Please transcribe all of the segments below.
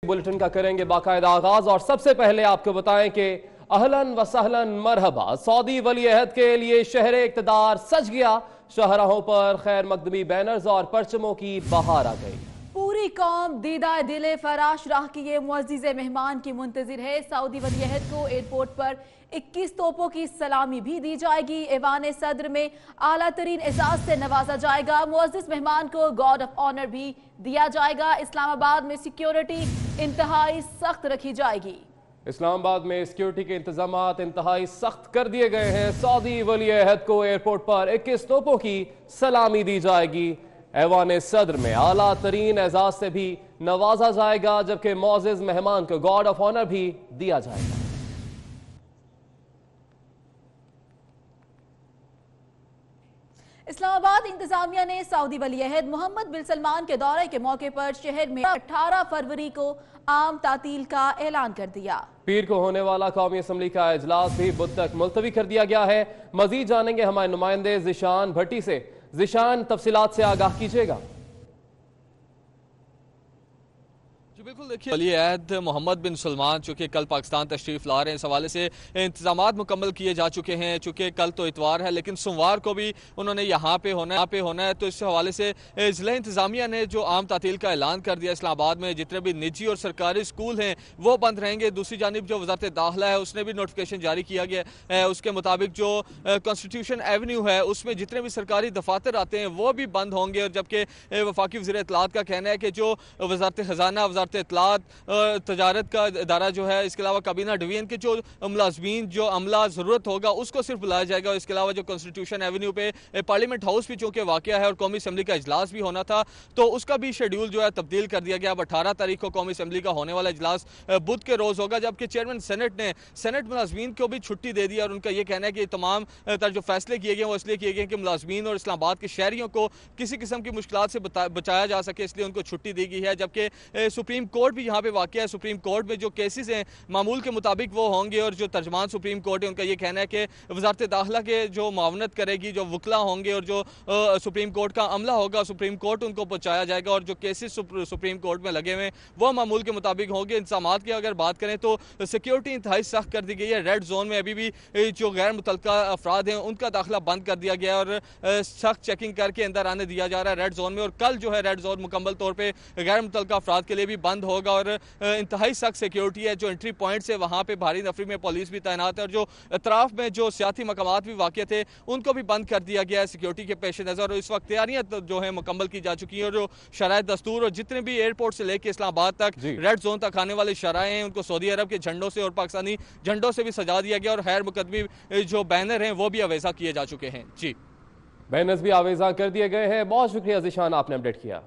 Bulletin का करेंगे बाकायदा आगाज और सबसे पहले आपको बताएं कि अहलन व सहलन मरहबा सऊदी वली अहद के लिए शहर इक़्तिदार सज गया। शाहराहों पर खैर मकदमी बैनर्स और परचमों की बहार आ गई। पूरी कौम दीदा दिले फराश राह की ये मुअज़्ज़िज़ मेहमान की मुंतजिर है। सऊदी वली अहद को एयरपोर्ट पर 21 तोपों की सलामी भी दी जाएगी। ऐवान सदर में आला तरीन एजाज से नवाजा जाएगा। मुअज़्ज़िज़ मेहमान को गार्ड ऑफ ऑनर भी दिया जाएगा। इस्लामाबाद में सिक्योरिटी इंतहाई सख्त रखी जाएगी। इस्लामाबाद में सिक्योरिटी के इंतजामात इंतहाई सख्त कर दिए गए हैं। सऊदी वली अहद को एयरपोर्ट पर 21 तोपों की सलामी दी जाएगी। ऐवान सदर में आला तरीन एजाज से भी नवाजा जाएगा, जबकि मुअज़्ज़िज़ मेहमान को गार्ड ऑफ ऑनर भी दिया जाएगा। इस्लामाबाद इंतजामिया ने सऊदी वली अहद मोहम्मद बिन सलमान के दौरे के मौके पर शहर में 18 फरवरी को आम तातील का ऐलान कर दिया। पीर को होने वाला कौमी असम्बली का इजलास भी बुध तक मुलतवी कर दिया गया है। मजीद जानेंगे हमारे नुमाइंदे ज़िशान भट्टी से। ज़िशान, तफसीलात से आगाह कीजिएगा। बिल्कुल, देखिए वली अहद मोहम्मद बिन सलमान चूँकि कल पाकिस्तान तशरीफ़ ला रहे हैं, इस हवाले से इंतजामात मुकम्मल किए जा चुके हैं। चूँकि कल तो इतवार है, लेकिन सोमवार को भी उन्होंने यहाँ पे होना है, तो इस हवाले से ज़िला इंतजामिया ने जो आम तातील का ऐलान कर दिया। इस्लामाबाद में जितने भी निजी और सरकारी स्कूल हैं वो बंद रहेंगे। दूसरी जानिब जो वज़ारत दाखिला है उसने भी नोटिफिकेशन जारी किया गया है। उसके मुताबिक जो कॉन्स्टिट्यूशन एवेन्यू है उसमें जितने भी सरकारी दफातर आते हैं वो भी बंद होंगे। और जबकि वफाकी वज़ीर इत्तलात का कहना है कि जो वज़ारत ख़जाना, वज़ारत इत्तलात, तजारत का इदारा जो है, इसके अलावा काबीना डिवीजन के जो मुलाजमीन, जो अमला ज़रूरत होगा उसको सिर्फ बुलाया जाएगा। इसके अलावा जो कॉन्स्टिट्यूशन एवेन्यू पे पार्लियामेंट हाउस भी चूँकि वाक़या है और कौमी असम्बली का इजलास भी होना था, तो उसका भी शेड्यूल जो है तब्दील कर दिया गया। अब 18 तारीख को कौमी असम्बली का होने वाला इजलास बुध के रोज़ होगा, जबकि चेयरमैन सेनेट ने सेनेट मुलाजमीन को भी छुट्टी दे दी। और उनका यह कहना है कि तमाम जो फैसले किए गए वो इसलिए किए गए कि मुलाजमीन और इस्लामाबाद के शहरियों को किसी किस्म की मुश्किलात से बचाया जा सके, इसलिए उनको छुट्टी दी गई है। जबकि सुप्रीम कोर्ट भी यहाँ पे वाक़या है। सुप्रीम कोर्ट में जो केसेस हैं मामूल के मुताबिक वो होंगे। और जो तर्जमान सुप्रीम कोर्ट है उनका ये कहना है कि वज़ारत दाखिला के जो मावनत करेगी, जो वकला होंगे और जो सुप्रीम कोर्ट का अमला होगा, सुप्रीम कोर्ट उनको पहुँचाया जाएगा। और जो केसेस सुप्रीम कोर्ट में लगे हुए हैं वो मामूल के मुताबिक होंगे। इंतजामात की अगर बात करें तो सिक्योरिटी इंतहाई सख्त कर दी गई है। रेड जोन में अभी भी जो गैर मुतल्लका अफराद हैं उनका दाखिला बंद कर दिया गया और सख्त चेकिंग करके अंदर आने दिया जा रहा है रेड जोन में। और कल जो है रेड जोन मुकम्मल तौर पर गैर मुतल्लका अफराद के लिए भी बंद होगा और इंतहाई सख्त सिक्योरिटी है। जो एंट्री पॉइंट्स है वहाँ पे भारी नफरी में पुलिस भी तैनात है और जो अतराफ में जो सियासी मकामात भी वाक़ थे उनको भी बंद कर दिया गया है सिक्योरिटी के पेश नज़र। और इस वक्त तैयारियाँ जो है मुकम्मल की जा चुकी हैं और जो शराय दस्तूर और जितने भी एयरपोर्ट से लेकर इस्लामाबाद तक रेड जोन तक आने वाले शराय हैं उनको सऊदी अरब के झंडों से और पाकिस्तानी झंडों से भी सजा दिया गया और खैर मुकदमी जो बैनर हैं वो भी अवेजा किए जा चुके हैं। जी, बैनर्स भी आवेजा कर दिए गए हैं। बहुत शुक्रिया ज़िशान, आपने अपडेट किया।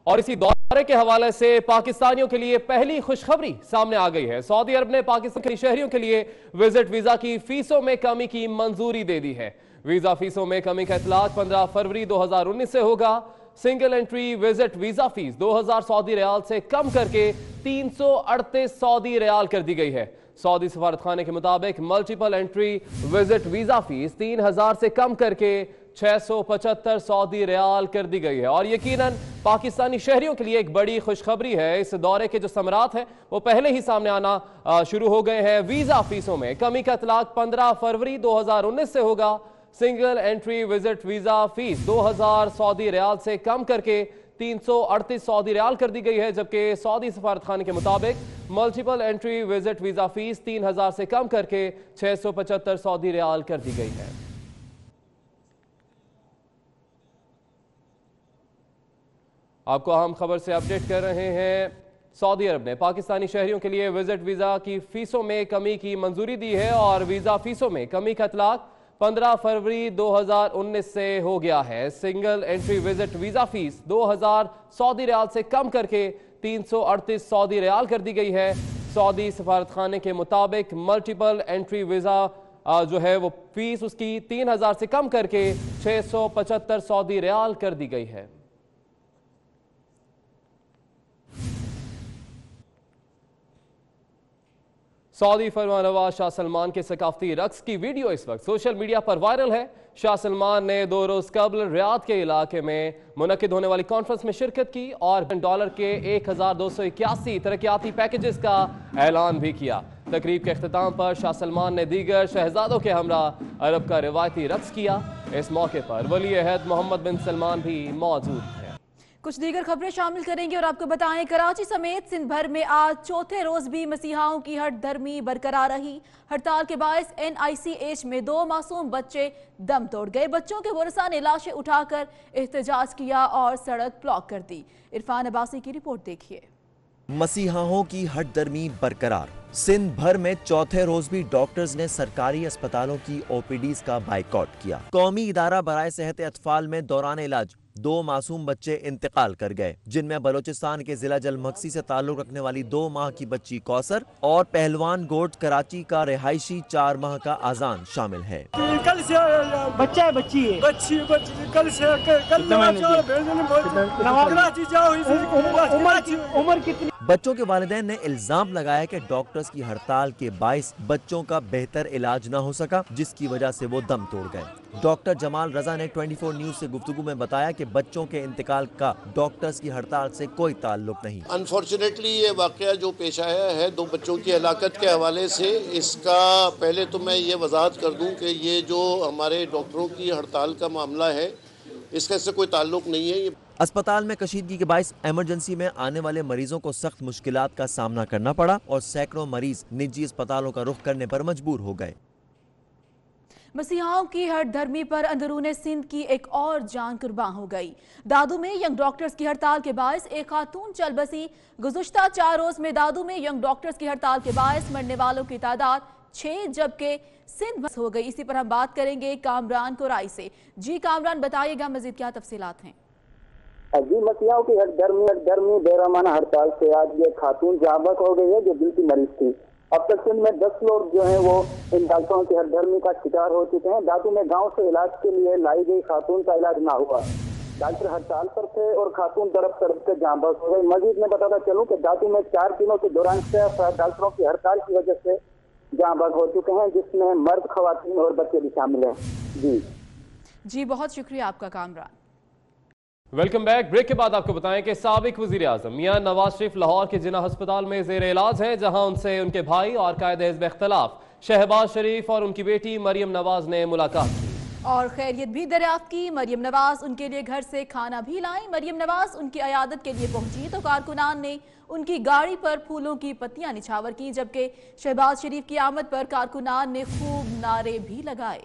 और इसी दौरे के हवाले से पाकिस्तानियों के लिए पहली खुशखबरी सामने आ गई है। सऊदी अरब ने पाकिस्तान के शहरियों के लिए विजिट वीजा की फीसों में कमी की मंजूरी दे दी है। वीजा फीसों में कमी का इतलाक 15 फरवरी 2019 से होगा। Single entry visit visa fees 2000 Saudi riyal से कम करके 338 सऊदी रियाल कर दी गई है। सऊदी सफारत खाने के मुताबिक multiple entry visit visa fees 3000 से कम करके 675 सऊदी रियाल कर दी गई है। और यकीनन पाकिस्तानी शहरियों के लिए एक बड़ी खुशखबरी है। इस दौरे के जो समरात हैं वो पहले ही सामने आना शुरू हो गए हैं। वीजा फीसों में कमी का इतलाक 15 फरवरी 2019 से होगा। Single entry visit visa fees 2000 Saudi riyal से कम करके 338 सऊदी रियाल कर दी गई है, जबकि सऊदी सफारत खाने के मुताबिक multiple entry visit visa fees 3000 से कम करके 675 सऊदी रियाल कर दी गई है। आपको अहम खबर से अपडेट कर रहे हैं। सऊदी अरब ने पाकिस्तानी शहरियों के लिए विजिट वीजा की फीसों में कमी की मंजूरी दी है और वीजा फीसों में कमी का इतलाक 15 फरवरी 2019 से हो गया है। Single entry visit visa fees 2000 Saudi riyal से कम करके 338 सऊदी रियाल कर दी गई है। सऊदी सफारत खाने के मुताबिक मल्टीपल एंट्री वीजा जो है वो फीस उसकी 3000 से कम करके 675 सऊदी रियाल कर दी गई है। सऊदी फरमानवाज शाह सलमान के सकाफती रक्स की वीडियो इस वक्त सोशल मीडिया पर वायरल है। शाह सलमान ने 2 रोज कबल रियाद के इलाके में मुनक्किद होने वाली कॉन्फ्रेंस में शिरकत की और $1 के 1281 तरक्याती पैकेजेस का ऐलान भी किया। तकरीब के अख्ताम पर शाह सलमान ने दीगर शहजादों के हमरा अरब का रिवायती रक्स किया। इस मौके पर वली अहद मोहम्मद बिन सलमान भी मौजूद है। कुछ दीगर खबरें शामिल करेंगे और आपको बताएं, कराची समेत सिंध भर में आज चौथे रोज भी मसीहाओं की हट धर्मी बरकरार रही। हड़ताल के बायस NICH में 2 मासूम बच्चे दम तोड़ गए। बच्चों के वरसा ने लाशें उठाकर एहतजाज किया और सड़क ब्लॉक कर दी। इरफान अब्बासी की रिपोर्ट देखिए। मसीहाओं की हट दर्मी बरकरार। सिंध भर में चौथे रोज भी डॉक्टर्स ने सरकारी अस्पतालों की OPDs का बाइकआउट किया। कौमी इदारा बराए सेहत अतफाल में दौरान इलाज 2 मासूम बच्चे इंतकाल कर गए, जिनमें बलोचिस्तान के जिला जलमक्सी से ताल्लुक रखने वाली 2 माह की बच्ची कौसर और पहलवान गोट कराची का रिहायशी 4 माह का आजान शामिल है। कल से बच्चा है, बच्ची है, बच्ची कल से उम्र कितनी? बच्चों के वालिदैन ने इल्जाम लगाया कि डॉक्टर्स की हड़ताल के बाइस बच्चों का बेहतर इलाज न हो सका, जिसकी वजह से वो दम तोड़ गए। डॉक्टर जमाल रजा ने 24 न्यूज से गुफ्तगू में बताया कि बच्चों के इंतकाल का डॉक्टर्स की हड़ताल से कोई ताल्लुक नहीं। अनफॉर्चुनेटली ये वाकया जो पेश आया है 2 बच्चों की हलाकत के हवाले से, इसका पहले तो मैं ये वजाहत कर दूं कि ये जो हमारे डॉक्टरों की हड़ताल का मामला है इसका इससे कोई ताल्लुक नहीं है। अस्पताल में कशीदगी के बायस इमरजेंसी में आने वाले मरीजों को सख्त मुश्किलात का सामना करना पड़ा और सैकड़ों मरीज निजी अस्पतालों का रुख करने पर मजबूर हो गए। मसीहाओं की हट धर्मी पर अंदरूने सिंध की एक और जान कुर्बान हो गई। दादू में यंग डॉक्टर्स की हड़ताल के बायस एक खातून चल बसी। गुज़श्ता 4 रोज में दादू में यंग डॉक्टर्स की हड़ताल के बायस मरने वालों की तादाद 6 जबकि सिंध हो गई। इसी पर हम बात करेंगे कामरान कोराई से। जी कामरान, बताइएगा मजीद क्या तफसीलात हैं? जी, मसीहाओं की हट धर्मी बेरहमाना हड़ताल से आज ये खातून जाबक हो गई है जो दिल की मरीज थी। अब तक सिंध में 10 लोग जो हैं वो इन डॉक्टरों की हट धर्मी का शिकार हो चुके हैं। दादू में गांव से इलाज के लिए लाई गई खातून का इलाज ना हुआ। डॉक्टर हड़ताल पर थे और खातून तड़प के जाबक हो गई। मजीद में बताता चलूं कि दादू में 4 दिनों के दौरान 6 डॉक्टरों की हड़ताल की वजह से जाबक हो चुके हैं, जिसमें मर्द, खवातीन और बच्चे भी शामिल हैं। जी बहुत शुक्रिया आपका कामरान। Welcome back. ब्रेक के बाद आपको बताएं कि साबिक वजीर आजम मियां नवाज शरीफ लाहौर के जिना अस्पताल में जेर इलाज हैं, जहां उनसे उनके भाई और कायदे हिज़्ब इख्तिलाफ शहबाज शरीफ और उनकी बेटी मरियम नवाज ने मुलाकात की और खैरियत भी दरियाफ्त की। मरियम नवाज उनके लिए घर से खाना भी लाई। मरियम नवाज उनकी अयादत के लिए पहुंची तो कारकुनान ने उनकी गाड़ी पर फूलों की पत्तियां निछावर की, जबकि शहबाज शरीफ की आमद पर कारकुनान ने खूब नारे भी लगाए।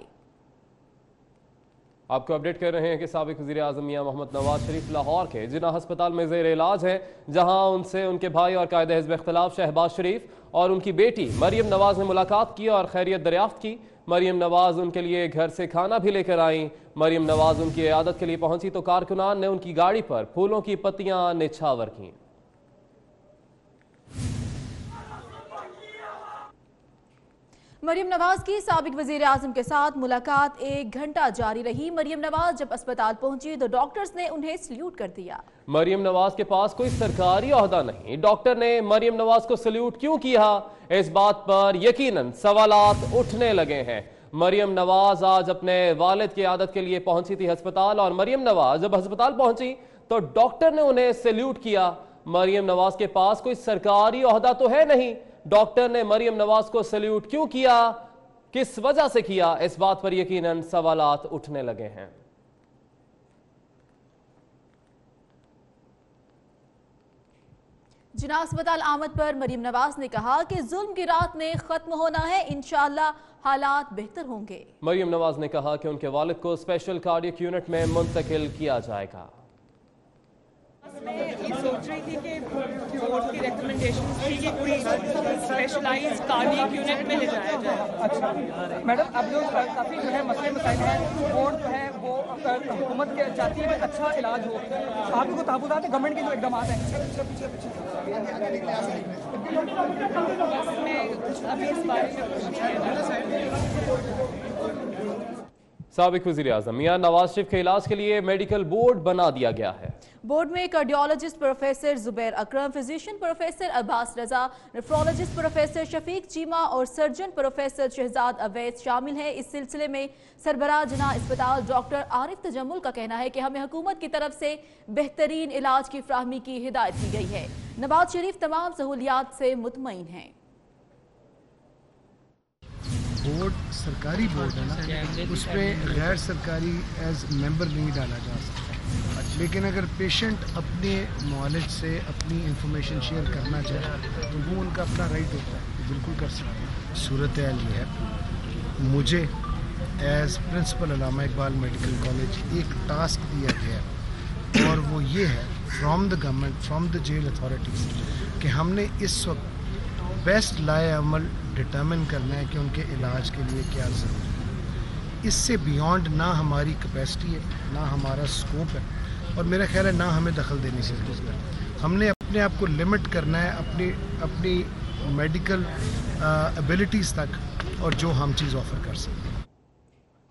आपको अपडेट कर रहे हैं कि साबिक वज़ीर आज़म मियां मोहम्मद नवाज शरीफ लाहौर के जिना अस्पताल में ज़ेर इलाज हैं, जहां उनसे उनके भाई और कायदे हिज़्ब इख्तिलाफ शहबाज शरीफ और उनकी बेटी मरियम नवाज ने मुलाकात की और खैरियत दरियाफ्त की। मरियम नवाज उनके लिए घर से खाना भी लेकर आईं। मरियम नवाज उनकी इयादत के लिए पहुंची तो कारकुनान ने उनकी गाड़ी पर फूलों की पत्तियां निछावर की। मरियम नवाज की साबिक वजीर आजम के साथ मुलाकात 1 घंटा जारी रही। मरियम नवाज जब अस्पताल पहुंची तो डॉक्टर्स ने उन्हें सल्यूट कर दिया। मरियम नवाज के पास कोई सरकारी ओहदा नहीं, डॉक्टर ने मरियम नवाज को सल्यूट क्यों किया, इस बात पर यकीनन सवालात उठने लगे हैं। मरियम नवाज आज अपने वालिद की आदत के लिए पहुंची थी अस्पताल और मरियम नवाज जब अस्पताल पहुंची तो डॉक्टर ने उन्हें सल्यूट किया। मरियम नवाज के पास कोई सरकारी ओहदा तो है नहीं, डॉक्टर ने मरियम नवाज को सल्यूट क्यों किया, किस वजह से किया, इस बात पर यकीनन सवालात उठने लगे हैं। जिना अस्पताल आमद पर मरियम नवाज ने कहा कि जुल्म की रात ने खत्म होना है, इंशाअल्लाह हालात बेहतर होंगे। मरियम नवाज ने कहा कि उनके वालिद को स्पेशल कार्डियक यूनिट में मुंतकिल किया जाएगा। मैं ये सोच रही थी कि बोर्ड की रिकमेंडेशन थी कि कोई स्पेशलाइज्ड कार्डियक यूनिट में ले जाया जाए। अच्छा मैडम, अब जो काफ़ी जो है मसले मसाइल हैं, बोर्ड जो है वो हुकूमत के चाहती है कि अच्छा इलाज हो, आपको ताबूदात है गवर्नमेंट के जो इकदाम हैं? मैं अभी इस बारे में कुछ नहीं कहना। साबिक वज़ीर आज़म मियां नवाज शरीफ के इलाज के लिए मेडिकल बोर्ड बना दिया गया है। बोर्ड में कार्डियोलॉजिस्ट प्रोफेसर जुबैर अकरम, फिजिशियन प्रोफेसर अब्बास रजा, नेफ्रोलॉजिस्ट प्रोफेसर शफीक चीमा और सर्जन प्रोफेसर शहजाद अवैस शामिल हैं। इस सिलसिले में सरबराह जना अस्पताल डॉक्टर आरिफ तजम्मुल का कहना है कि हमें हुकूमत की तरफ से बेहतरीन इलाज की फ्राहमी की हिदायत की गई है। नवाज शरीफ तमाम सहूलियात से मुतमईन हैं। बोर्ड सरकारी बोर्ड है ना, उसमें गैर सरकारी एज मेंबर नहीं डाला जा सकता, लेकिन अगर पेशेंट अपने नॉलेज से अपनी इंफॉर्मेशन शेयर करना चाहे तो वो उनका अपना राइट होता है, बिल्कुल कर सकते हैं। सूरत हाल ये है, मुझे as principal Allama Iqbal medical college एक टास्क दिया गया है और वो ये है from the government, from the jail authorities कि हमने इस वक्त बेस्ट लाए अमल डिटर्मिन करना है कि उनके इलाज के लिए क्या ज़रूरी है। इससे बियॉन्ड ना हमारी कैपेसिटी है, ना हमारा स्कोप है और मेरा ख्याल है ना हमें दखल देने से ज़रूरत है। हमने अपने आप को लिमिट करना है अपनी मेडिकल एबिलिटीज़ तक और जो हम चीज़ ऑफर कर सकते हैं।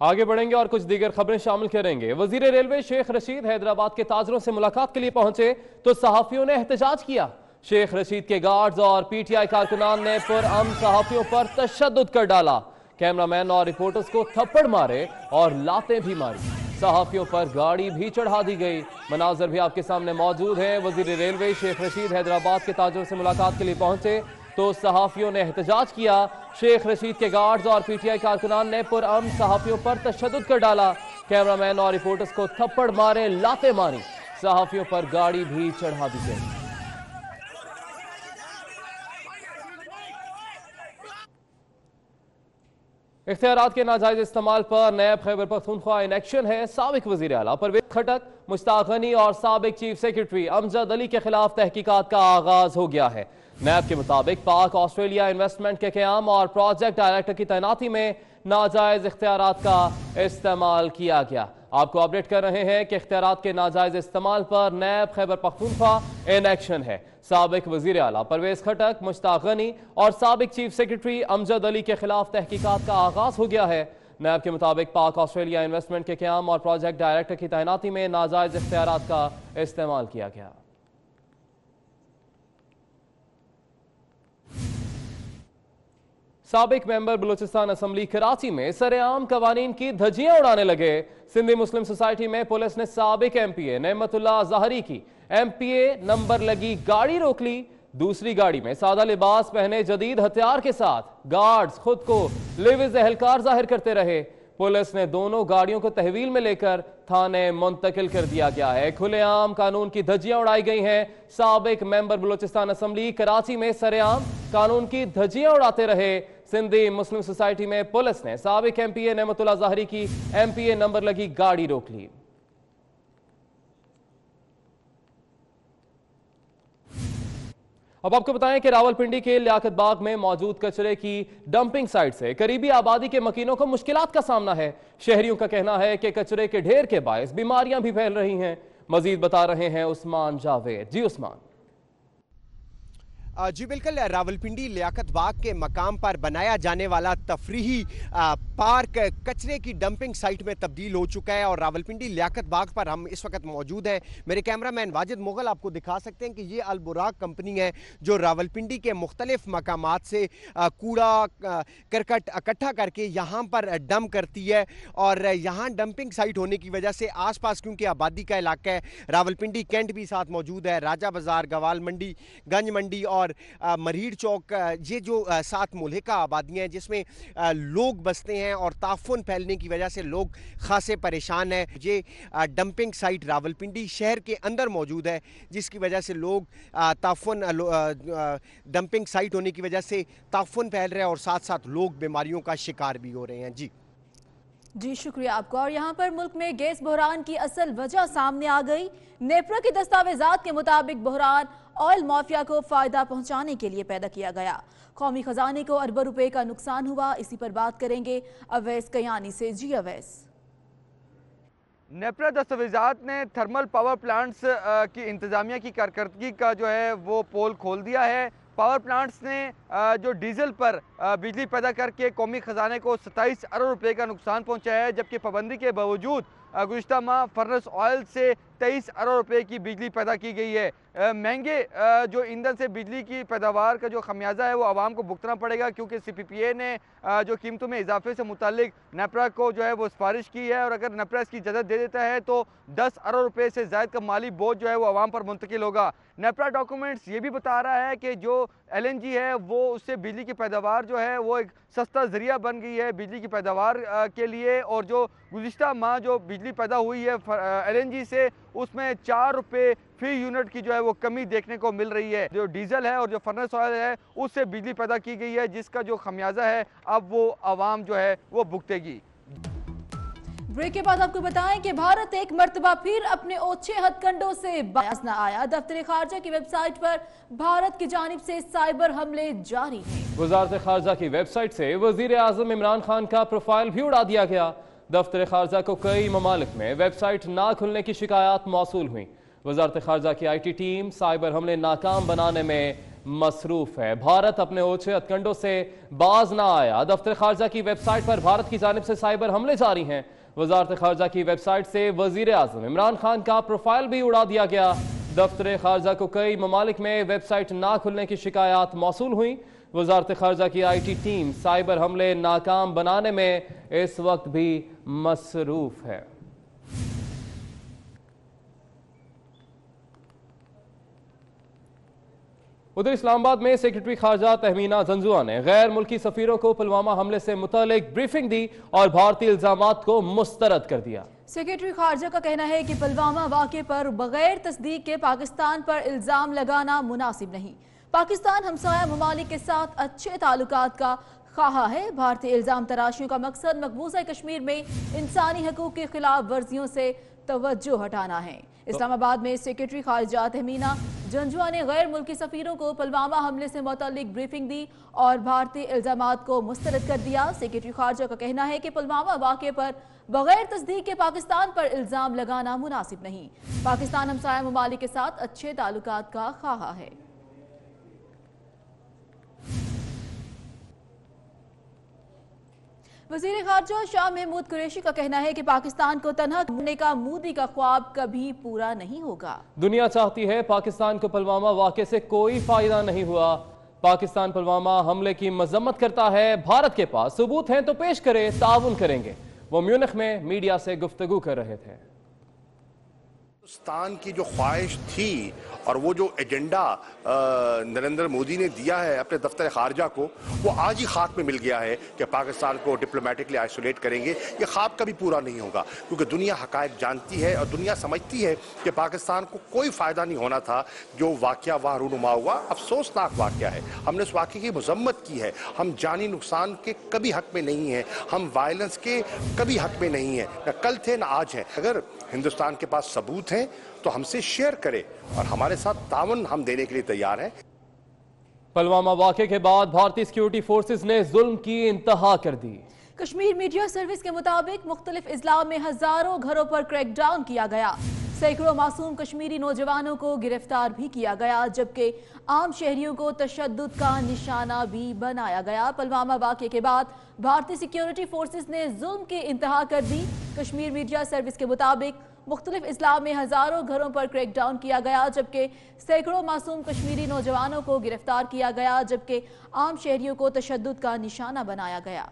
आगे बढ़ेंगे और कुछ दीगर खबरें शामिल करेंगे। वजीर रेलवे शेख रशीद हैदराबाद के ताजरों से मुलाकात के लिए पहुंचे तो सहाफियों ने एहतजाज किया। शेख रशीद के गार्ड्स और पीटीआई कारकुनान ने पुरअमन सहाफियों पर तशद्दुद कर डाला। कैमरामैन और रिपोर्टर्स को थप्पड़ मारे और लातें भी मारी। सहाफियों पर गाड़ी भी चढ़ा दी गई। मनाजर भी आपके सामने मौजूद हैं। वजीर रेलवे शेख रशीद हैदराबाद के ताजरों से मुलाकात के लिए पहुंचे तो सहाफियों ने एहतजाज किया। शेख रशीद के गार्ड्स और पीटीआई कारकुनान ने पुरअमन सहाफियों पर तशद्दुद कर डाला। कैमरामैन और रिपोर्टर्स को थप्पड़ मारे, लातें मारी। सहाफियों पर गाड़ी भी चढ़ा दी गई। इख्तियारात के नाजायज इस्तेमाल पर नैब खैबर पख्तूनख्वा इन एक्शन है। साबिक वजीर आला परवेज खटक, मुश्ताक गनी और साबिक चीफ सेक्रेटरी अमजद अली के खिलाफ तहकीकात का आगाज हो गया है। नैब के मुताबिक पाक ऑस्ट्रेलिया इन्वेस्टमेंट के क़याम और प्रोजेक्ट डायरेक्टर की तैनाती में नाजायज इख्तियारात का इस्तेमाल किया गया। आपको अपडेट कर रहे हैं कि इख्तियारात के नाजायज इस्तेमाल पर नैब खैबर पख्तूनख्वा इन एक्शन है। साबिक वजीर आला परवेज खटक, मुश्ताक गनी और साबिक चीफ सेक्रेटरी अमजद अली के खिलाफ तहकीकात का आगाज हो गया है। नैब के मुताबिक पाक ऑस्ट्रेलिया इन्वेस्टमेंट के क़याम और प्रोजेक्ट डायरेक्टर की तैनाती में नाजायज इख्तियारात का इस्तेमाल किया गया। साबिक मेंबर बलूचिस्तान असम्बली कराची में सरेआम कवानीन की धज्जियां उड़ाने लगे। सिंधी मुस्लिम सोसाइटी में पुलिस ने साबिक एमपीए नेमतुल्लाह ज़ाहरी की एमपीए नंबर लगी गाड़ी रोक ली। दूसरी गाड़ी में सादा लिबास पहने जदीद हथियार के साथ गार्ड्स खुद को लिविज एहलकार जाहिर करते रहे। पुलिस ने दोनों गाड़ियों को तहवील में लेकर थाने मुंतकिल कर दिया गया है। खुलेआम कानून की धज्जियां उड़ाई गई हैं। साबिक मेंबर बलूचिस्तान असम्बली कराची में सरेआम कानून की धज्जियां उड़ाते रहे। सिंधी मुस्लिम सोसाइटी में पुलिस ने साबिक एमपीए नेमतुल्लाह ज़ाहरी की एमपीए नंबर लगी गाड़ी रोक ली। अब आपको बताएं कि रावलपिंडी के लियाकत बाग में मौजूद कचरे की डंपिंग साइट से करीबी आबादी के मकीनों को मुश्किलात का सामना है। शहरियों का कहना है कि कचरे के ढेर के बायस बीमारियां भी फैल रही हैं। मजीद बता रहे हैं उस्मान जावेद। जी उस्मान। जी बिल्कुल, रावलपिंडी लियाकत बाग के मकाम पर बनाया जाने वाला तफरीही पार्क कचरे की डंपिंग साइट में तब्दील हो चुका है और रावलपिंडी लियाकत बाग पर हम इस वक्त मौजूद हैं। मेरे कैमरामैन वाजिद मुगल आपको दिखा सकते हैं कि ये अल बुराक कंपनी है जो रावलपिंडी के मुख्तलिफ मकामात से कूड़ा करकट इकट्ठा करके यहाँ पर डंप करती है और यहाँ डंपिंग साइट होने की वजह से आस पास क्योंकि आबादी का इलाका है, रावलपिंडी कैंट भी साथ मौजूद है, राजा बाजार, गवाल मंडी, गंज मंडी और मरीर चौक, ये जो 7 मुल्हिका आबादियाँ हैं जिसमें लोग बसते हैं और ताफुन फैलने की वजह से लोग खासे परेशान हैं। ये डंपिंग साइट रावलपिंडी शहर के अंदर मौजूद है जिसकी वजह से लोग ताफुन डंपिंग साइट होने की वजह से ताफुन फैल रहा है और साथ साथ लोग बीमारियों का शिकार भी हो रहे हैं। जी शुक्रिया आपका। और यहाँ पर मुल्क में गैस बहरान की असल वजह सामने आ गई। नेपरा के दस्तावेजात के मुताबिक बहरान ऑयल माफिया को फायदा पहुंचाने के लिए पैदा किया गया। कौमी खजाने को अरबों रुपए का नुकसान हुआ। इसी पर बात करेंगे अवैस कयानी से। जी अवैस। नेपरा दस्तावेजात ने थर्मल पावर प्लांट्स की इंतजामिया की कारकर्दगी का जो है वो पोल खोल दिया है। पावर प्लांट्स ने जो डीजल पर बिजली पैदा करके कौमी ख़जाने को 27 अरब रुपए का नुकसान पहुंचाया है, जबकि पाबंदी के बावजूद गुज़िश्ता माह फर्नेस ऑयल से 23 अरब रुपए की बिजली पैदा की गई है। महंगे जो ईंधन से बिजली की पैदावार का जो खमियाजा है वो आवाम को भुगतना पड़ेगा, क्योंकि CPPA ने जो कीमतों में इजाफे से मुतालिक नेपरा को जो है वो सिफारिश की है, और अगर नेपरा इसकी इजाज़त दे देता है तो 10 अरब रुपए से ज़ायद का माली बोझ जो है वो आवाम पर मुंतकिल होगा। नेपरा डॉक्यूमेंट्स ये भी बता रहा है कि जो LNG है वो उससे बिजली की पैदावार जो है वो एक सस्ता ज़रिया बन गई है बिजली की पैदावार के लिए, और जो गुज़िश्ता माह जो बिजली पैदा हुई है LNG से उसमें 4 रुपये फी यूनिट की जो है वो कमी देखने को मिल रही है। जो डीजल है और जो फर्नेस ऑयल है उससे बिजली पैदा की गई है, जिसका जो खमियाजा है अब वो आवाम जो है वो भुगतेगी। ब्रेक के बाद आपको बताएं कि भारत एक मर्तबा फिर अपने ओछे हथकंडों से बाज न आया। दफ्तर खारजा की वेबसाइट पर भारत की जानिब से साइबर हमले जारी हैं। वजारत खारजा की वेबसाइट से वजीर आजम इमरान खान का प्रोफाइल भी उड़ा दिया गया। दफ्तर खारजा को कई ममालिक में वेबसाइट ना खुलने की शिकायत मौसूल हुई। वजारत खारजा की IT टीम साइबर हमले नाकाम बनाने में मसरूफ है। भारत अपने ओछे हथकंडों से बाज ना आया। दफ्तर खारजा की वेबसाइट पर भारत की जानिब से साइबर हमले जारी हैं। वजारत खारजा की वेबसाइट से वजीर आजम इमरान खान का प्रोफाइल भी उड़ा दिया गया। दफ्तर खारजा को कई ममालिक में वेबसाइट ना खुलने की शिकायत मौसूल हुई। वजारत खारजा की IT टीम साइबर हमले नाकाम बनाने में इस वक्त भी मसरूफ है। उधर इस्लामाबाद में सेक्रेटरी खारजा तहमीना जंजुआ ने गैर मुल्की सफीरों को पुलवामा हमले से मुतालिक ब्रीफिंग दी और भारतीय इल्जामात को मुस्तरद कर दिया। सेक्रेटरी खारजा का कहना है कि पुलवामा वाक़े पर बगैर तस्दीक के पाकिस्तान पर इल्जाम लगाना मुनासिब नहीं। पाकिस्तान हमसाया ममालिक के साथ अच्छे ताल्लुकात का ख्वाहा है। भारतीय इल्जाम तराशियों का मकसद मकबूजा कश्मीर में इंसानी हकूक की खिलाफ वर्जियों से तवज्जो हटाना है। इस्लामाबाद में सेक्रेटरी खारजा तहमीना जंजुआ ने गैर मुल्की सफीरों को पुलवामा हमले से मुतालिक ब्रीफिंग दी और भारतीय इल्जामात को मुस्तरद कर दिया। सेक्रेटरी खारजा का कहना है कि पुलवामा वाक़े पर बगैर तस्दीक के पाकिस्तान पर इल्जाम लगाना मुनासिब नहीं। पाकिस्तान हमसाया ममालिक के साथ अच्छे ताल्लुकात का ख्वाहा है। वज़ीर खारजा शाह महमूद कुरैशी का कहना है कि पाकिस्तान को तन्हा करने का मोदी का ख्वाब कभी पूरा नहीं होगा। दुनिया चाहती है पाकिस्तान को पुलवामा वाक़े से कोई फायदा नहीं हुआ। पाकिस्तान पुलवामा हमले की मजम्मत करता है। भारत के पास सबूत हैं तो पेश करे, ताउन करेंगे। वो म्यूनिख में मीडिया से गुफ्तगू कर रहे थे। पाकिस्तान की जो ख्वाहिश थी और वो जो एजेंडा नरेंद्र मोदी ने दिया है अपने दफ्तर खारजा को, वो आज ही खाक में मिल गया है कि पाकिस्तान को डिप्लोमेटिकली आइसोलेट करेंगे। ये ख्वाब कभी पूरा नहीं होगा, क्योंकि दुनिया हकायक जानती है और दुनिया समझती है कि पाकिस्तान को कोई फ़ायदा नहीं होना था। जो वाक़या वहाँ रूनुमा हुआ अफसोसनाक वाक़या है। हमने उस वाक़े की मजम्मत की है। हम जानी नुकसान के कभी हक में नहीं हैं, हम वायलेंस के कभी हक में नहीं हैं, न कल थे न आज हैं। अगर हिंदुस्तान के पास सबूत हैं तो हमसे शेयर करें और हमारे साथ तावन हम देने के लिए तैयार हैं। पुलवामा वाक़े के बाद भारतीय सिक्योरिटी फोर्सेस ने जुल्म की इंतहा कर दी। कश्मीर मीडिया सर्विस के मुताबिक मुख्तलिफ इजला में हजारों घरों पर क्रैकडाउन किया गया। सैकड़ों मासूम कश्मीरी नौजवानों को गिरफ्तार भी किया गया, जबकि आम शहरियों को तशद्दुद का निशाना भी बनाया गया। पुलवामा वाक़े के बाद भारतीय सिक्योरिटी फोर्सेस ने जुल्म की इंतहा कर दी। कश्मीर मीडिया सर्विस के मुताबिक मुख्तलिफ इस्लाम में हजारों घरों पर क्रैकडाउन किया गया, जबकि सैकड़ों मासूम कश्मीरी नौजवानों को गिरफ्तार किया गया, जबकि आम शहरियों को तशद्दुद का निशाना बनाया गया।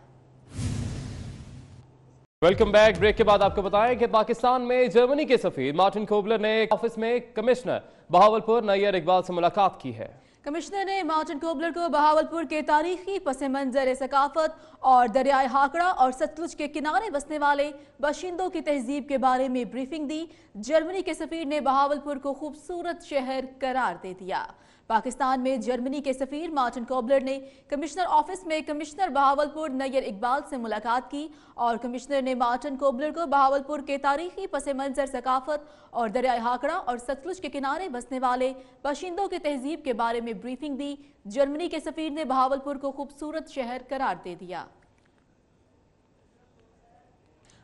Welcome back. ब्रेक के बाद आपको बताएं कि पाकिस्तान में जर्मनी के सफीर मार्टिन कोबलर ने ऑफिस में कमिश्नर बहावलपुर नैयर इकबाल से मुलाकात की है। कमिश्नर ने मार्टिन कोबलर को बहावलपुर के तारीखी पस मंजर सकाफत और दरियाए हाकड़ा और सतलुज के किनारे बसने वाले बाशिंदों की तहजीब के बारे में ब्रीफिंग दी। जर्मनी के सफीर ने बहावलपुर को खूबसूरत शहर करार दे दिया। पाकिस्तान में जर्मनी के सफीर मार्टिन कोबलर ने कमिश्नर ऑफिस में कमिश्नर बहावलपुर नैयर इकबाल से मुलाकात की और कमिश्नर ने मार्टिन कोबलर को बहावलपुर के तारीखी पस मंजर सकाफत और दरियाए हाकड़ा और सतलुज के किनारे बसने वाले बाशिंदों की तहजीब के बारे में ब्रीफिंग दी। जर्मनी के सफीर ने बहावलपुर को खूबसूरत शहर करार दे दिया।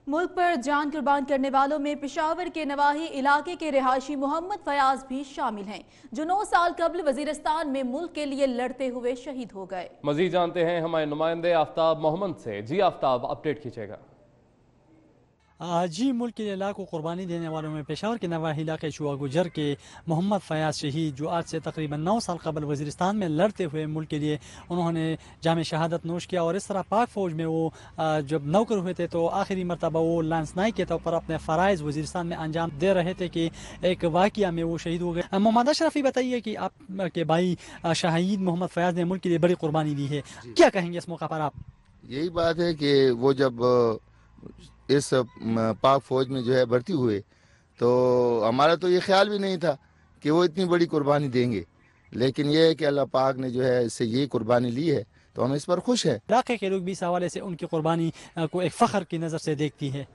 मुल्क पर जान कुर्बान करने वालों में पेशावर के नवाही इलाके के रिहायशी मोहम्मद फयाज भी शामिल हैं, जो 9 साल कबल वजीरिस्तान में मुल्क के लिए लड़ते हुए शहीद हो गए। मजीद जानते हैं हमारे नुमाइंदे आफ्ताब मोहम्मद से। जी आफ्ताब, अपडेट कीजिएगा। जी, मुल्क के अल्लाह को कुर्बानी देने वालों में पेशावर के नवाही इलाके शुआ गुजर के मोहम्मद फयाज शहीद, जो आज से तकरीबन 9 साल कबल वजीरिस्तान में लड़ते हुए मुल्क के लिए उन्होंने जाम शहादत नोश किया। और इस तरह पाक फ़ौज में वो जब नौकर हुए थे तो आखिरी मरतबा वो लांस नाइक के तौर पर अपने फ़राइज़ वजीरिस्तान में अंजाम दे रहे थे कि एक वाक़या में वो शहीद हो गए। मोहम्मद अशरफी, बताइए कि आपके भाई शहीद मोहम्मद फयाज ने मुल्क के लिए बड़ी कुर्बानी दी है, क्या कहेंगे इस मौका पर आप? यही बात है कि वो जब इस पाक फौज में जो है भर्ती हुए तो हमारा तो ये ख्याल भी नहीं था कि वो इतनी बड़ी कुर्बानी देंगे, लेकिन ये है कि अल्लाह पाक ने जो है इससे ये कुर्बानी ली है तो हम इस पर खुश है। इलाके के लोग भी इस हवाले से उनकी कुर्बानी को एक फख्र की नज़र से देखती है।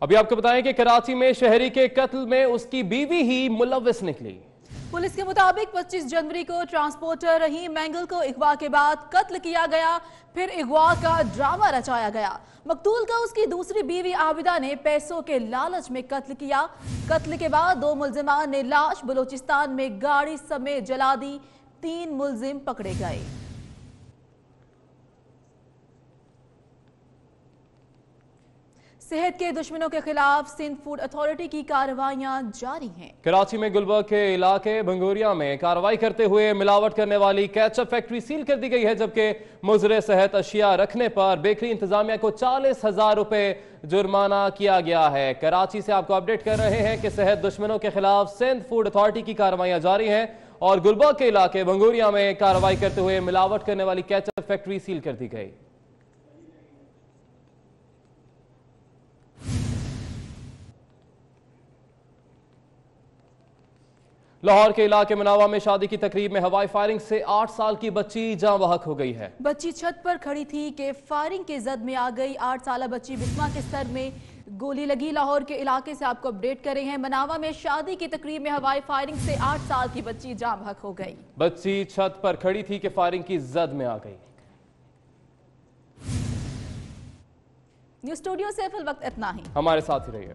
अभी आपको बताएं कि कराची में शहरी के कत्ल में उसकी बीवी ही मुलव्विस निकली। पुलिस के मुताबिक 25 जनवरी को ट्रांसपोर्टर रहीम मैंगल को अगवा के बाद कत्ल किया गया, फिर अगवा का ड्रामा रचाया गया। मकतूल का उसकी दूसरी बीवी आबिदा ने पैसों के लालच में कत्ल किया। कत्ल के बाद 2 मुल्जिमान ने लाश बलूचिस्तान में गाड़ी समेत जला दी। 3 मुल्जिम पकड़े गए। सेहत के दुश्मनों के खिलाफ सिंध फूड अथॉरिटी की कार्रवाइयां जारी हैं। कराची में गुलबर्ग के इलाके भंगोरिया में कार्रवाई करते हुए मिलावट करने वाली केचप फैक्ट्री सील कर दी गई है, जबकि मुजरे सेहत अशिया रखने पर बेकरी इंतजामिया को 40,000 रुपए जुर्माना किया गया है। कराची से आपको अपडेट कर रहे हैं कि सेहत दुश्मनों के खिलाफ सिंध फूड अथॉरिटी की कार्रवाइयां जारी हैं और गुलबर्ग के इलाके भंगोरिया में कार्रवाई करते हुए मिलावट करने वाली केचप फैक्ट्री सील कर दी गई। लाहौर के इलाके मनावा में शादी की तकरीब में हवाई फायरिंग से 8 साल की बच्ची जान बहक हो गई है। बच्ची छत पर खड़ी थी कि फायरिंग के जद में आ गई। 8 साल बच्ची बिस्मा के सर में गोली लगी। लाहौर के इलाके से आपको अपडेट कर रहे हैं। मनावा में शादी की तकरीब में हवाई फायरिंग से 8 साल की बच्ची जान बहक हो गई। बच्ची छत पर खड़ी थी कि फायरिंग की जद में आ गई। न्यूज़ स्टूडियो से फिल वक्त इतना ही, हमारे साथ ही रहिए।